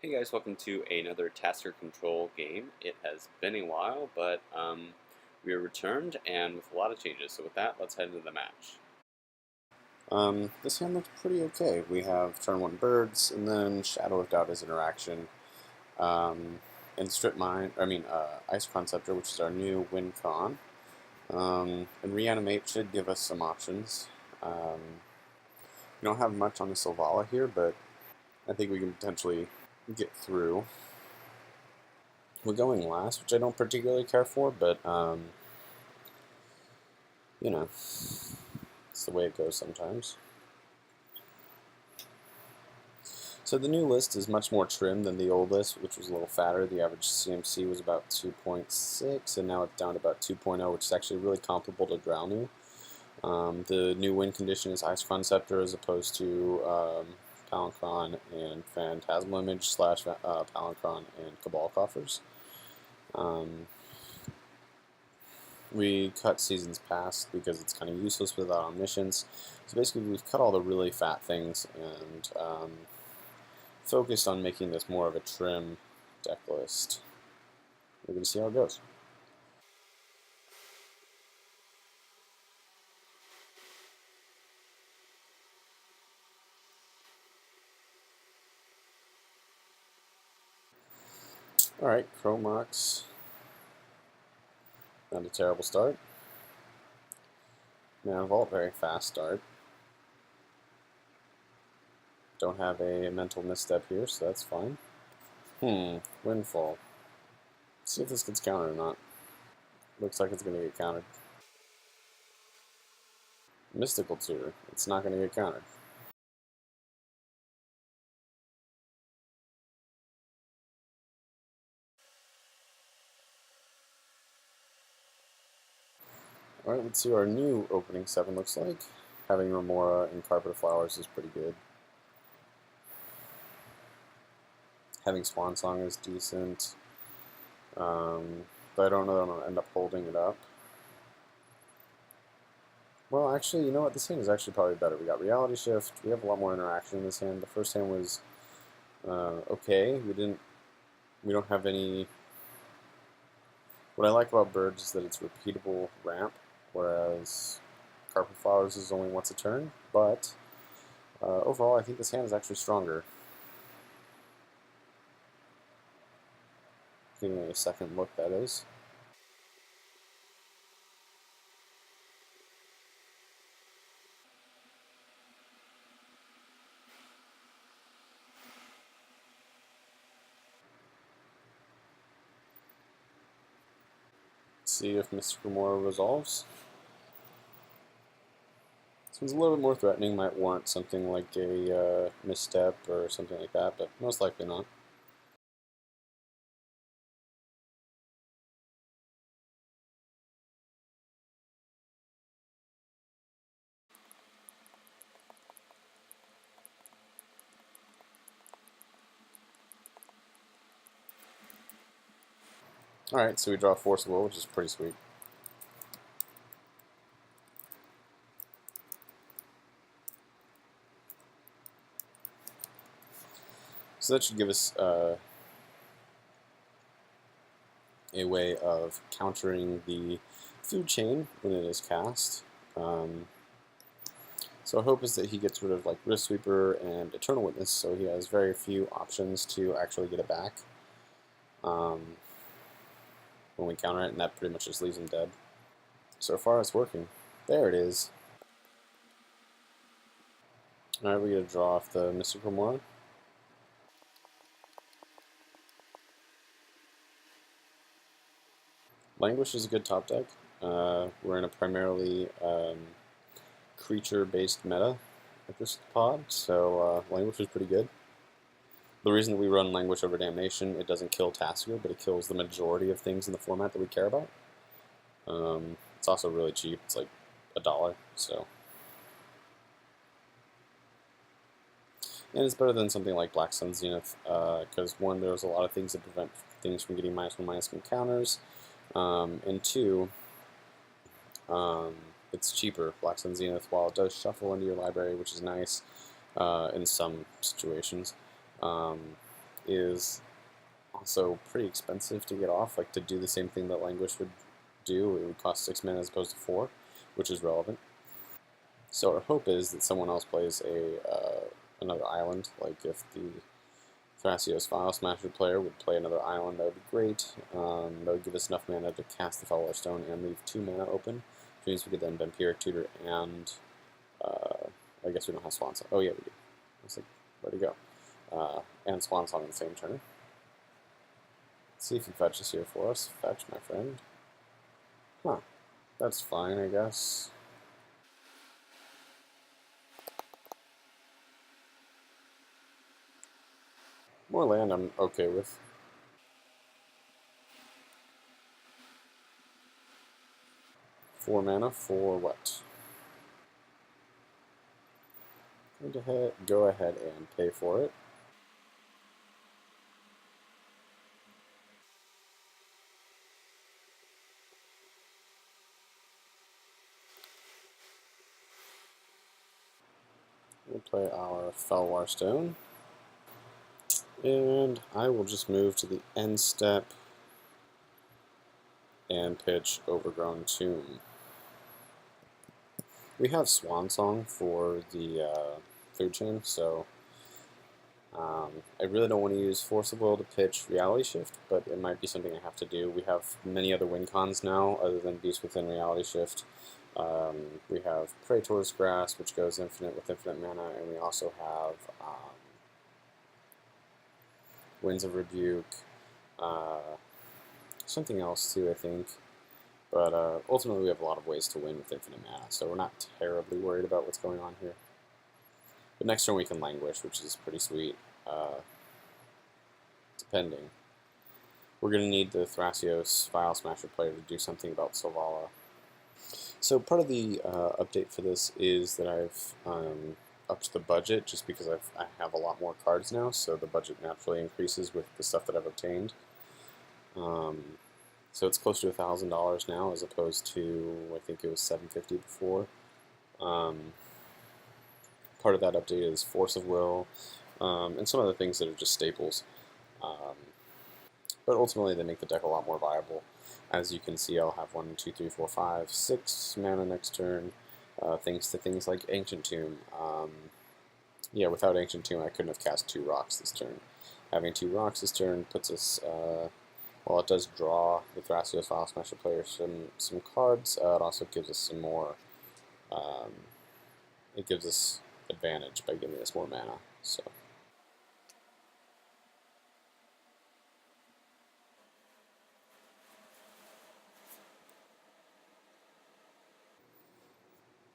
Hey guys, welcome to another Tasker Control game. It has been a while, but we are returned and with a lot of changes. So with that, let's head into the match. This hand looks pretty okay. We have turn 1 birds, and then Shadow of Doubt as interaction. And Strip Mine, Ice Conceptor, which is our new win con. And Reanimate should give us some options. We don't have much on the Selvala here, but I think we can potentially get through. We're going last, which I don't particularly care for, but, you know, it's the way it goes sometimes. So the new list is much more trim than the old list, which was a little fatter. The average CMC was about 2.6, and now it's down to about 2.0, which is actually really comparable to Drownu. The new win condition is Ice Conceptor as opposed to Palancron and Phantasmal Image / Palancron and Cabal Coffers. We cut Seasons Past because it's kind of useless without Omniscience. So basically we've cut all the really fat things and focused on making this more of a trim deck list. We're going to see how it goes. Alright, Chromox. Not a terrible start. Mana Vault, very fast start. Don't have a mental misstep here, so that's fine. Windfall. Let's see if this gets countered or not. Looks like it's going to get countered. Mystical Tutor. It's not going to get countered. Alright, let's see what our new opening 7 looks like. Having Remora and Carpet of Flowers is pretty good. Having Swan Song is decent. But I don't know that I'm going to end up holding it up. Well, actually, you know what? This hand is actually probably better. We got Reality Shift. We have a lot more interaction in this hand. The first hand was okay. We don't have any. What I like about Birds is that it's repeatable ramp, whereas Carpet Flowers is only once a turn. But overall, I think this hand is actually stronger. Giving it a second look, that is. See if Mystic Remora resolves. This one's a little bit more threatening, might warrant something like a misstep or something like that, but most likely not. Alright, so we draw Force of Will, which is pretty sweet. So that should give us a way of countering the food chain when it is cast. So our hope is that he gets rid of like Rift Sweeper and Eternal Witness, so he has very few options to actually get it back when we counter it, and that pretty much just leaves him dead. So far it's working. There it is. Alright, we get to draw off the Mystic Remora. Languish is a good top deck. We're in a primarily creature-based meta at this pod, so Languish is pretty good. The reason that we run Languish over Damnation, it doesn't kill Tasigur, but it kills the majority of things in the format that we care about. It's also really cheap. It's like $1, so. And it's better than something like Black Sun Zenith, because one, there's a lot of things that prevent things from getting -1/- counters, and two, it's cheaper. Black Sun Zenith, while it does shuffle into your library, which is nice in some situations, is also pretty expensive to get off. Like to do the same thing that Languish would do, it would cost 6 mana as opposed to 4, which is relevant. So our hope is that someone else plays another island. Like if the Thrasios File Smasher player would play another island, that would be great. That would give us enough mana to cast the Selvala Stone and leave 2 mana open, which means we could then Vampiric Tutor and I guess we don't have Swan Song. Oh yeah, we do. I was like, where'd it go? And Swan Song on the same turn. Let's see if he fetches here for us. Fetch, my friend. Huh. That's fine, I guess. More land I'm okay with. 4 mana for what? Go ahead and pay for it. We'll play our Felwar Stone. And I will just move to the end step and pitch Overgrown Tomb. We have Swan Song for the food chain, so I really don't want to use Force of Will to pitch Reality Shift, but it might be something I have to do. We have many other win cons now other than Beast Within Reality Shift. We have Praetor's Grasp, which goes infinite with infinite mana, and we also have Winds of Rebuke, something else too, I think. But ultimately, we have a lot of ways to win with infinite mana, so we're not terribly worried about what's going on here. But next turn we can Languish, which is pretty sweet, depending. We're going to need the Thrasios File Smasher player to do something about Selvala. So part of the update for this is that I've upped the budget just because I have a lot more cards now, so the budget naturally increases with the stuff that I've obtained. So it's close to $1,000 now as opposed to, I think it was $750 before. Part of that update is Force of Will, and some other things that are just staples. But ultimately they make the deck a lot more viable. As you can see, I'll have 1, 2, 3, 4, 5, 6 mana next turn, thanks to things like Ancient Tomb. Yeah, without Ancient Tomb I couldn't have cast 2 rocks this turn. Having 2 rocks this turn puts us, well, it does draw the Thrasios File Smasher player some cards. It also gives us some more, it gives us advantage by giving us more mana. So.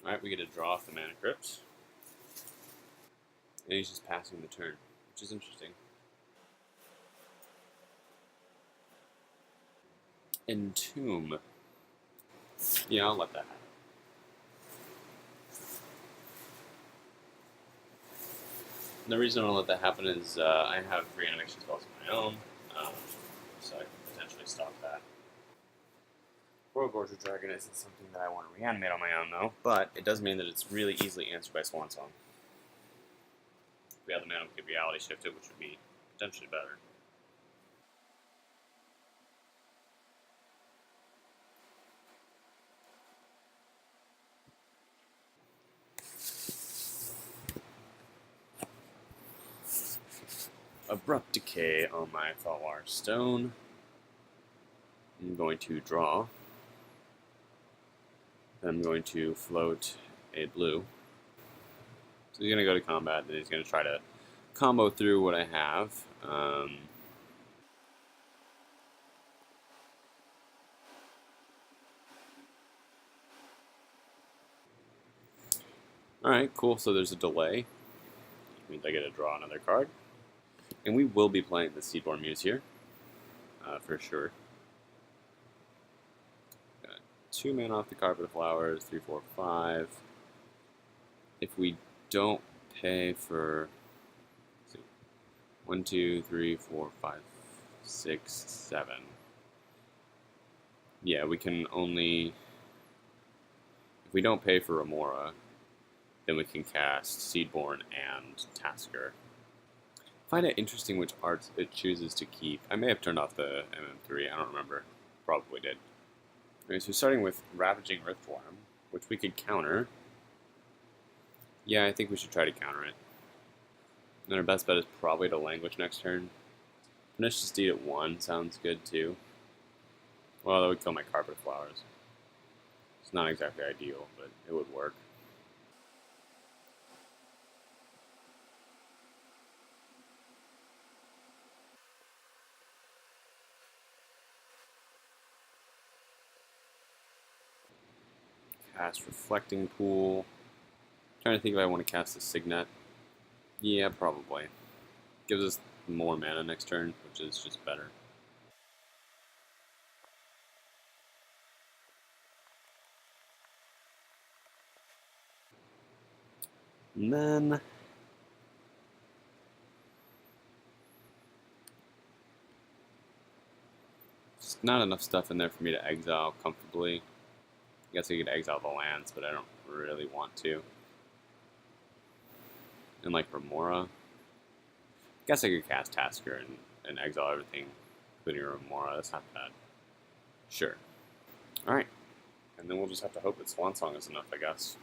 Alright, we get to draw off the Mana Crypt. And he's just passing the turn, which is interesting. Entomb. Yeah, I'll let that happen. And the reason I'll let that happen is I have reanimation spells of my own, so I can potentially stop that. Royal Gorger Dragon isn't something that I want to reanimate on my own, though, but it does mean that it's really easily answered by Swan Song. If we had the mana, we could Reality Shift it, which would be potentially better. Abrupt Decay on my Felwar Stone. I'm going to draw. Then I'm going to float a blue. So he's going to go to combat, and he's going to try to combo through what I have. Alright, cool. So there's a delay. Which means I get to draw another card. And we will be playing the Seedborn Muse here, for sure. Got 2 mana off the Carpet of Flowers, 3, 4, 5. If we don't pay for 1, 2, 3, 4, 5, 6, 7. Yeah, we can only, if we don't pay for Remora, then we can cast Seedborn and Tasigur. Find it interesting which arts it chooses to keep. I may have turned off the MM3, I don't remember. Probably did. Okay, so starting with Ravaging Riftworm, which we could counter. Yeah, I think we should try to counter it. And our best bet is probably to Language next turn. Pernicious Deed at 1 sounds good too. Well, that would kill my Carpet Flowers. It's not exactly ideal, but it would work. Cast Reflecting Pool. Trying to think if I want to cast a Signet. Yeah, probably. Gives us more mana next turn, which is just better. And then just not enough stuff in there for me to exile comfortably. I guess I could exile the lands, but I don't really want to. And like Remora, I guess I could cast Tasigur and exile everything, including Remora. That's not bad. Sure. Alright. And then we'll just have to hope that Swan Song is enough, I guess.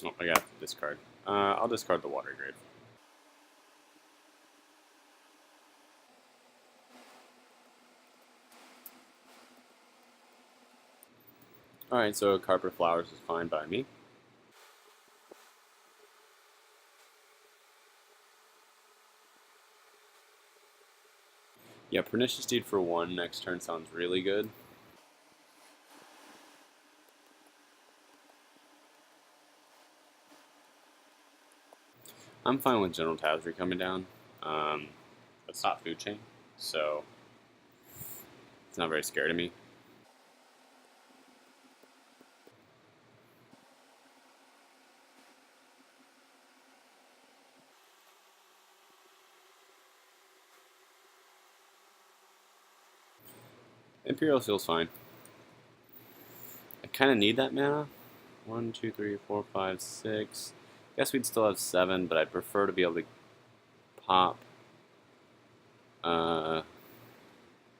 Oh, I got to discard. I'll discard the Water Grave. Alright, so Carpet Flowers is fine by me. Yeah, Pernicious Deed for 1 next turn sounds really good. I'm fine with General Tazri coming down. It's not Food Chain, so it's not very scary to me. Imperial feels fine. I kind of need that mana. 1, 2, 3, 4, 5, 6. Guess we'd still have 7, but I'd prefer to be able to pop.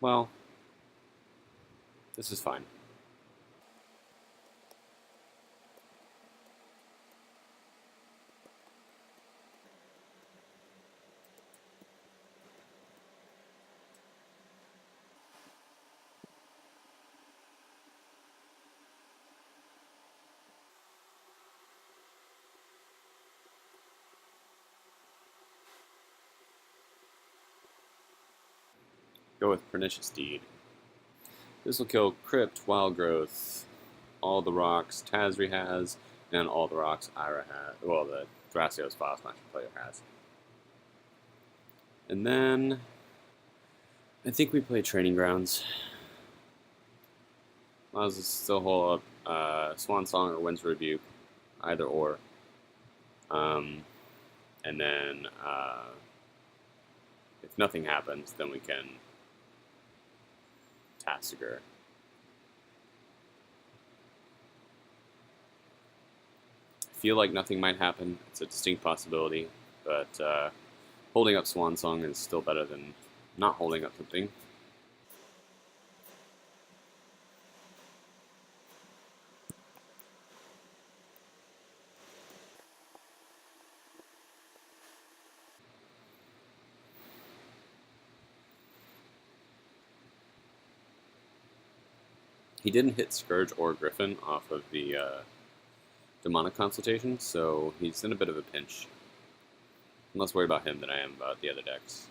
Well, this is fine. Go with Pernicious Deed. This will kill Crypt, Wild Growth, all the rocks Tazri has, and all the rocks Ira has. Well, the Thrasios File Smasher player has. And then I think we play Training Grounds. Allows us to still hold up Swan Song or Wind's Rebuke, either or. And then if nothing happens, then we can Tasigur. I feel like nothing might happen. It's a distinct possibility, but holding up Swan Song is still better than not holding up something. He didn't hit Scourge or Griffin off of the Demonic Consultation, so he's in a bit of a pinch. I'm less worried about him than I am about the other decks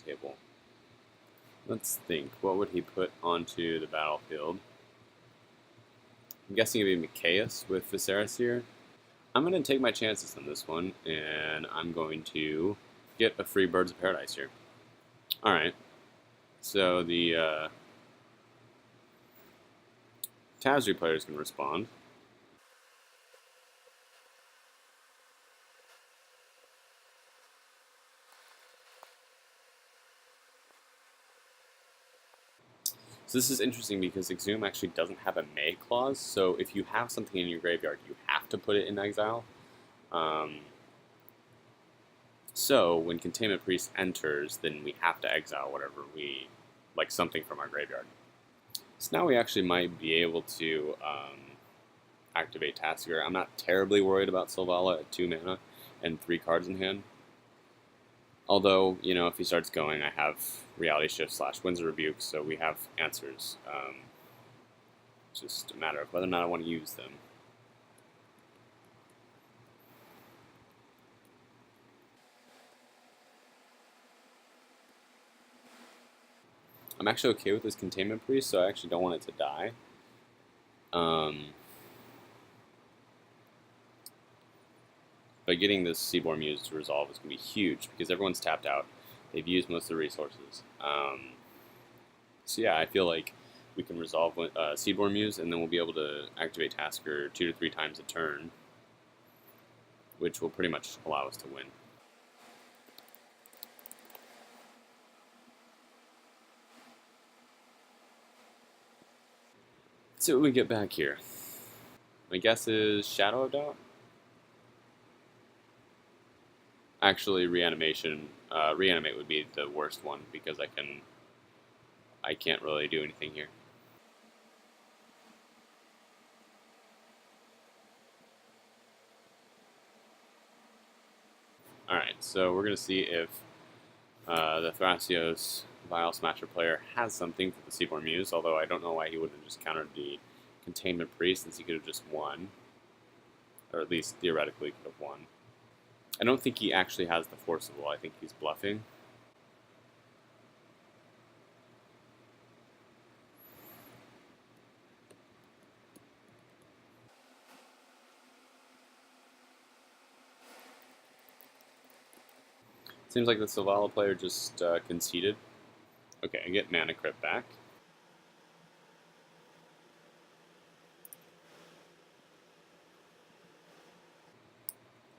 table. Let's think. What would he put onto the battlefield? I'm guessing it'd be Mikaeus with Viserys here. I'm going to take my chances on this one, and I'm going to get a free Birds of Paradise here. Alright. So the Tazri players can respond. So this is interesting because Exhume actually doesn't have a May clause, so if you have something in your graveyard, you have to put it in exile. So So when Containment Priest enters, then we have to exile whatever we, like something from our graveyard. So now we actually might be able to activate Tasigur. I'm not terribly worried about Selvala at 2 mana and 3 cards in hand. Although, you know, if he starts going, I have Reality Shift / Winds of Rebuke, so we have answers. It's just a matter of whether or not I want to use them. I'm actually okay with this Containment Priest, so I actually don't want it to die. But getting this Seaborn Muse to resolve is going to be huge, because everyone's tapped out. They've used most of the resources. So yeah, I feel like we can resolve Seaborn Muse, and then we'll be able to activate Tasker 2 to 3 times a turn, which will pretty much allow us to win. Let's see what we get back here. My guess is Shadow of Doubt? Actually, Reanimate would be the worst one, because I can't really do anything here. Alright, so we're going to see if the Thrasios Vial Smasher player has something for the Seaborn Muse, although I don't know why he wouldn't have just countered the Containment Priest, since he could have just won. Or at least theoretically could have won. I don't think he actually has the Forcible. I think he's bluffing. Seems like the Selvala player just conceded. Okay, I get Mana Crypt back.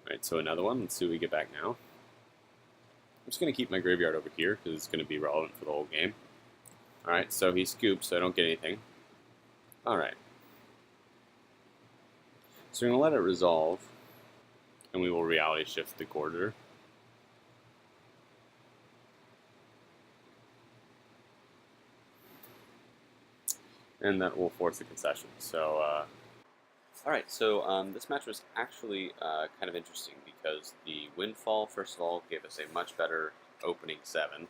Alright, so another one. Let's see what we get back now. I'm just going to keep my graveyard over here, because it's going to be relevant for the whole game. Alright, so he scooped, so I don't get anything. Alright. So we're going to let it resolve, and we will Reality Shift the Corridor. And that will force a concession. So, alright, so this match was actually kind of interesting, because the Windfall, first of all, gave us a much better opening 7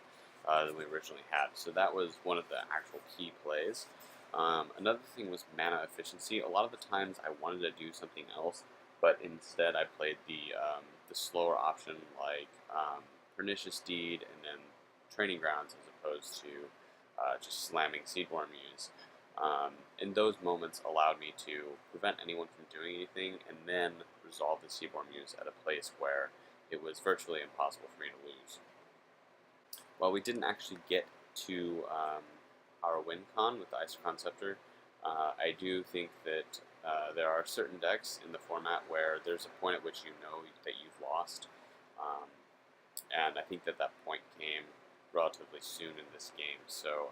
than we originally had. So that was one of the actual key plays. Another thing was mana efficiency. A lot of the times I wanted to do something else, but instead I played the slower option, like Pernicious Deed and then Training Grounds, as opposed to just slamming Seedborn Muse. And those moments allowed me to prevent anyone from doing anything, and then resolve the Seaborn Muse at a place where it was virtually impossible for me to lose. While we didn't actually get to our win con with the Isochron Scepter, I do think that there are certain decks in the format where there's a point at which you know that you've lost, and I think that that point came relatively soon in this game. So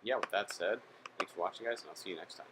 yeah, with that said, thanks for watching, guys, and I'll see you next time.